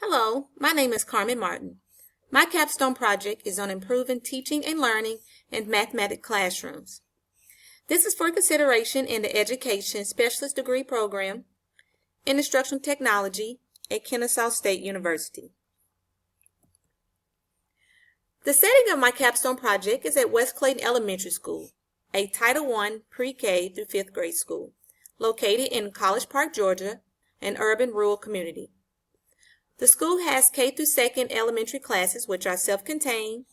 Hello, my name is KMartin. My capstone project is on improving teaching and learning in mathematics classrooms. This is for consideration in the Education Specialist Degree Program in Instructional Technology at Kennesaw State University. The setting of my capstone project is at West Clayton Elementary School, a Title I pre-K through 5th grade school, located in College Park, Georgia, an urban rural community. The school has K through 2nd elementary classes, which are self-contained,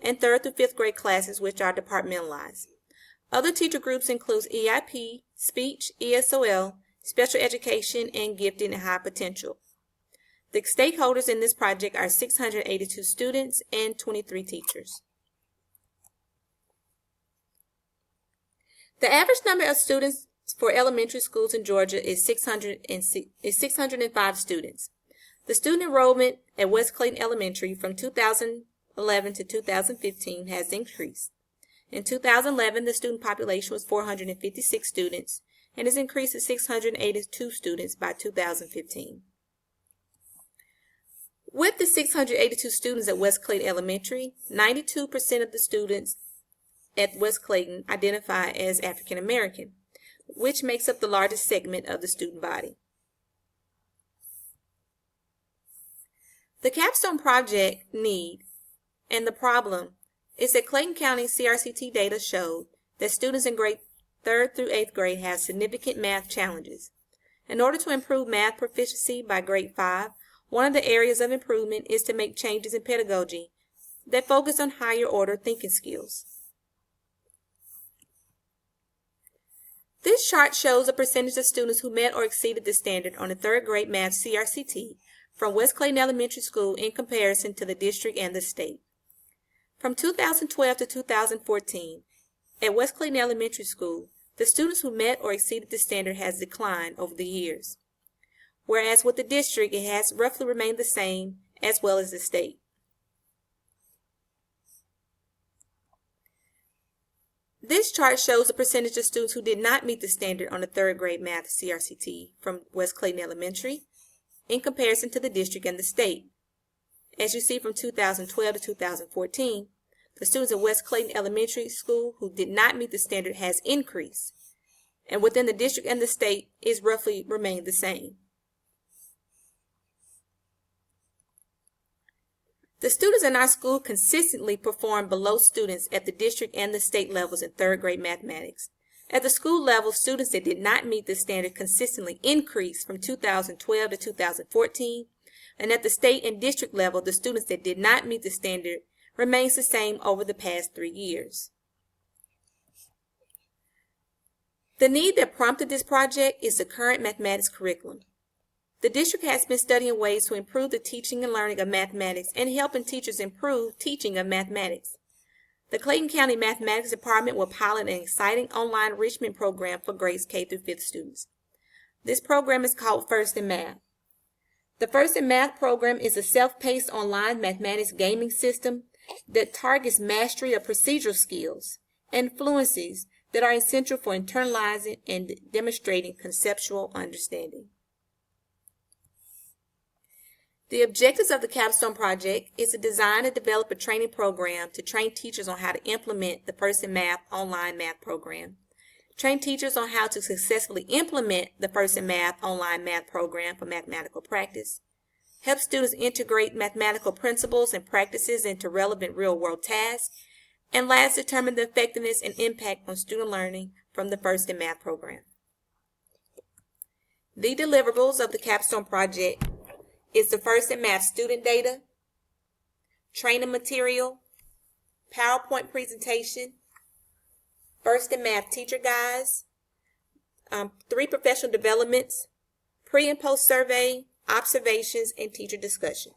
and 3rd through 5th grade classes, which are departmentalized. Other teacher groups include EIP, speech, ESOL, special education, and gifted and high potential. The stakeholders in this project are 682 students and 23 teachers. The average number of students for elementary schools in Georgia is 605 students. The student enrollment at West Clayton Elementary from 2011 to 2015 has increased. In 2011, the student population was 456 students and has increased to 682 students by 2015. With the 682 students at West Clayton Elementary, 92% of the students at West Clayton identify as African American, which makes up the largest segment of the student body. The capstone project need and the problem is that Clayton County CRCT data showed that students in grade 3rd through 8th grade have significant math challenges. In order to improve math proficiency by grade 5, one of the areas of improvement is to make changes in pedagogy that focus on higher order thinking skills. This chart shows a percentage of students who met or exceeded the standard on the 3rd grade math CRCT from West Clayton Elementary School in comparison to the district and the state. From 2012 to 2014, at West Clayton Elementary School, the students who met or exceeded the standard has declined over the years, whereas with the district it has roughly remained the same as well as the state. This chart shows the percentage of students who did not meet the standard on the 3rd grade math CRCT from West Clayton Elementary in comparison to the district and the state. As you see, from 2012 to 2014, the students at West Clayton Elementary School who did not meet the standard has increased, and within the district and the state is roughly remained the same. The students in our school consistently perform below students at the district and the state levels in 3rd grade mathematics. At the school level, students that did not meet the standard consistently increased from 2012 to 2014, and at the state and district level, the students that did not meet the standard remains the same over the past 3 years. The need that prompted this project is the current mathematics curriculum. The district has been studying ways to improve the teaching and learning of mathematics and helping teachers improve teaching of mathematics. The Clayton County Mathematics Department will pilot an exciting online enrichment program for grades K through 5th students. This program is called First in Math. The First in Math program is a self-paced online mathematics gaming system that targets mastery of procedural skills and fluencies that are essential for internalizing and demonstrating conceptual understanding. The objectives of the Capstone project is to design and develop a training program to train teachers on how to implement the First in Math online math program, train teachers on how to successfully implement the First in Math online math program for mathematical practice, help students integrate mathematical principles and practices into relevant real-world tasks, and last, determine the effectiveness and impact on student learning from the First in Math program. The deliverables of the Capstone project is the First in Math student data, training material, PowerPoint presentation, First in Math teacher guides, 3 professional developments, pre and post survey, observations, and teacher discussions.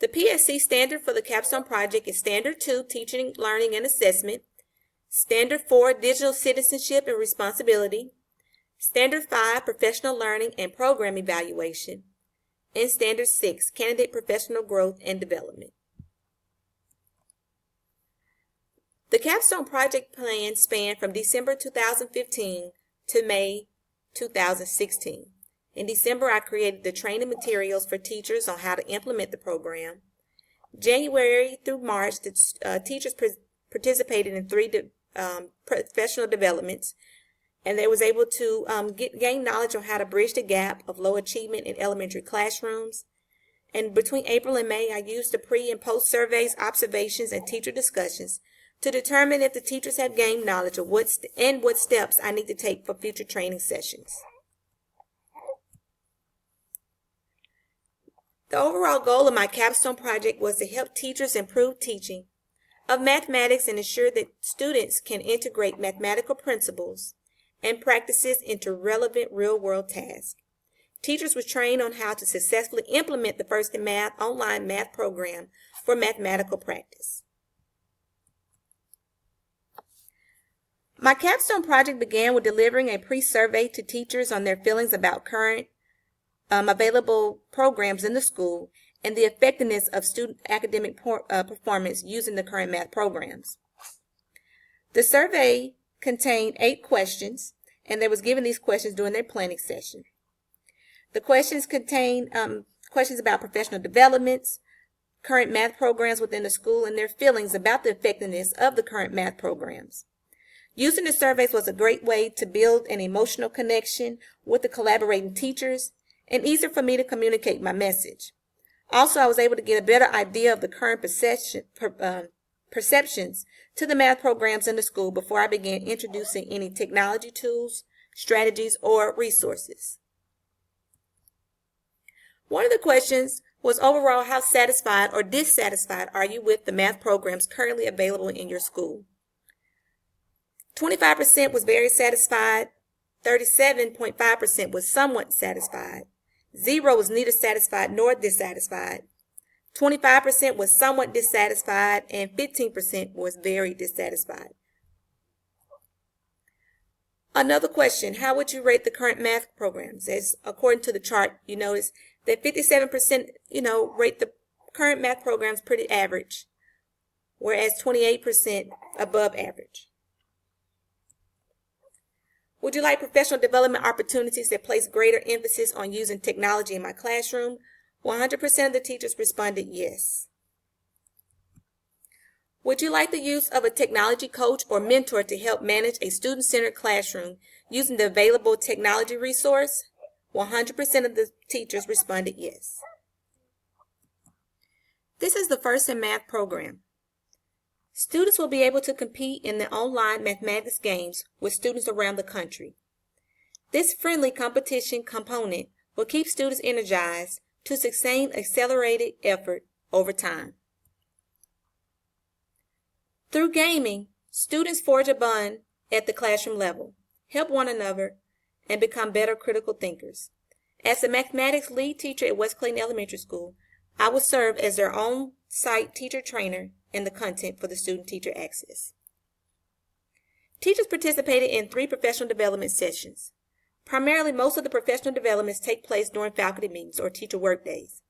The PSC standard for the Capstone project is Standard 2, Teaching, Learning, and Assessment, Standard 4, Digital Citizenship and Responsibility, Standard 5, Professional Learning and Program Evaluation, and Standard 6, Candidate Professional Growth and Development. The Capstone project plan spanned from December 2015 to May 2016. In December, I created the training materials for teachers on how to implement the program. January through March, the teachers participated in three professional developments, and they was able to gain knowledge on how to bridge the gap of low achievement in elementary classrooms. And between April and May, I used the pre and post surveys, observations, and teacher discussions to determine if the teachers have gained knowledge of what steps I need to take for future training sessions. The overall goal of my capstone project was to help teachers improve teaching of mathematics and ensure that students can integrate mathematical principles and practices into relevant real-world tasks. Teachers were trained on how to successfully implement the First in Math online math program for mathematical practice. My capstone project began with delivering a pre-survey to teachers on their feelings about current available programs in the school and the effectiveness of student academic performance using the current math programs. The survey contained 8 questions, and they was given these questions during their planning session. The questions contained questions about professional developments, current math programs within the school, and their feelings about the effectiveness of the current math programs. Using the surveys was a great way to build an emotional connection with the collaborating teachers and easier for me to communicate my message. Also, I was able to get a better idea of the current perceptions to the math programs in the school before I began introducing any technology tools, strategies, or resources. One of the questions was overall, how satisfied or dissatisfied are you with the math programs currently available in your school? 25% was very satisfied, 37.5% was somewhat satisfied, 0 was neither satisfied nor dissatisfied, 25% was somewhat dissatisfied, and 15% was very dissatisfied. Another question, how would you rate the current math programs? As according to the chart, you notice that 57%, rate the current math programs pretty average, whereas 28% above average. Would you like professional development opportunities that place greater emphasis on using technology in my classroom? 100% of the teachers responded yes. Would you like the use of a technology coach or mentor to help manage a student-centered classroom using the available technology resource? 100% of the teachers responded yes. This is the First in Math program. Students will be able to compete in the online mathematics games with students around the country. This friendly competition component will keep students energized to sustain accelerated effort over time. Through gaming, students forge a bond at the classroom level, help one another, and become better critical thinkers. As the mathematics lead teacher at West Clayton Elementary School, I will serve as their on-site teacher trainer and the content for the student-teacher access. Teachers participated in 3 professional development sessions. Primarily, most of the professional developments take place during faculty meetings or teacher work days.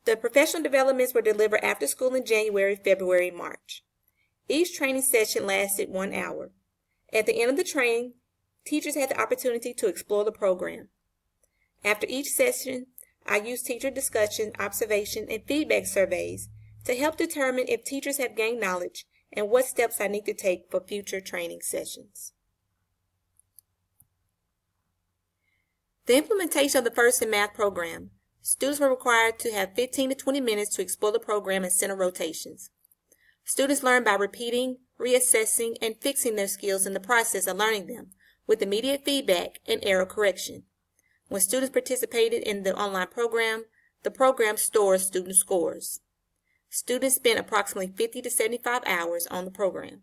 The professional developments were delivered after school in January, February, and March. Each training session lasted 1 hour. At the end of the training, teachers had the opportunity to explore the program. After each session, I used teacher discussion, observation, and feedback surveys to help determine if teachers have gained knowledge and what steps I need to take for future training sessions. The implementation of the First in Math program. Students were required to have 15 to 20 minutes to explore the program in center rotations. Students learn by repeating, reassessing, and fixing their skills in the process of learning them, with immediate feedback and error correction. When students participated in the online program, the program stores student scores. Students spent approximately 50 to 75 hours on the program.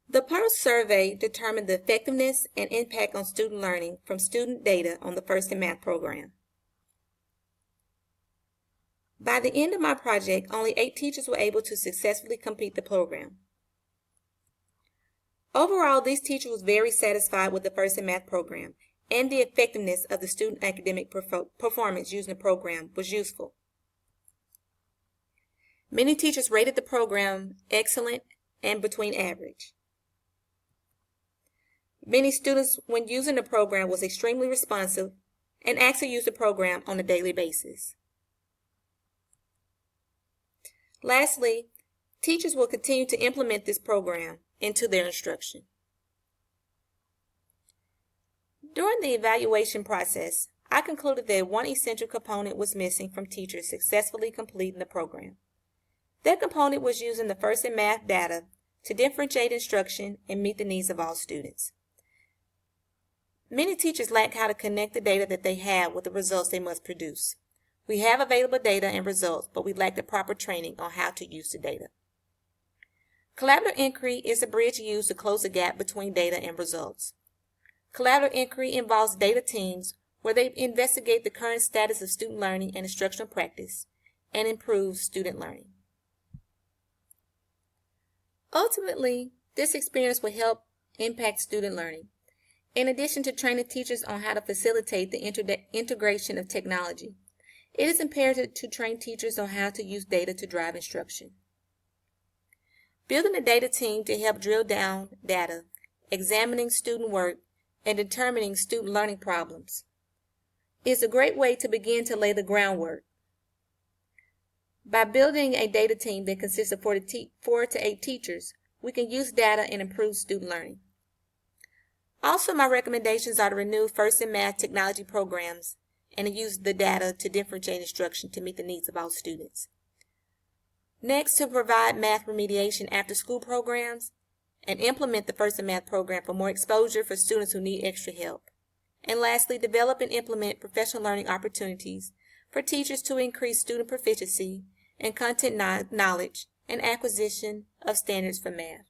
The pulse survey determined the effectiveness and impact on student learning from student data on the First in Math program. By the end of my project, only 8 teachers were able to successfully complete the program. Overall, these teachers were very satisfied with the First in Math program, and the effectiveness of the student academic performance using the program was useful. Many teachers rated the program excellent and between average. Many students, when using the program, was extremely responsive and actually used the program on a daily basis. Lastly, teachers will continue to implement this program into their instruction. During the evaluation process, I concluded that one essential component was missing from teachers successfully completing the program. That component was using the first in math data to differentiate instruction and meet the needs of all students. Many teachers lack how to connect the data that they have with the results they must produce. We have available data and results, but we lack the proper training on how to use the data. Collaborative inquiry is a bridge used to close the gap between data and results. Collaborative inquiry involves data teams where they investigate the current status of student learning and instructional practice and improve student learning. Ultimately, this experience will help impact student learning. In addition to training teachers on how to facilitate the integration of technology, it is imperative to train teachers on how to use data to drive instruction. Building a data team to help drill down data, examining student work, and determining student learning problems is a great way to begin to lay the groundwork. By building a data team that consists of 4 to 8 teachers, we can use data and improve student learning. Also, my recommendations are to renew first in math technology programs and to use the data to differentiate instruction to meet the needs of all students. Next, to provide math remediation after school programs and implement the first in math program for more exposure for students who need extra help. And lastly, develop and implement professional learning opportunities for teachers to increase student proficiency in content knowledge and acquisition of standards for math.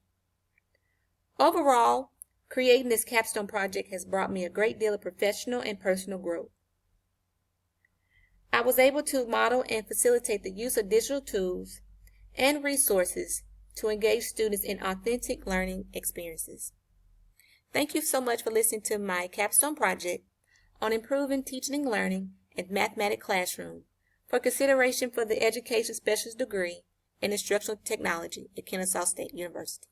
Overall, creating this Capstone project has brought me a great deal of professional and personal growth. I was able to model and facilitate the use of digital tools and resources to engage students in authentic learning experiences. Thank you so much for listening to my Capstone project on improving teaching and learning in mathematics classroom for consideration for the Education Specialist degree in Instructional Technology at Kennesaw State University.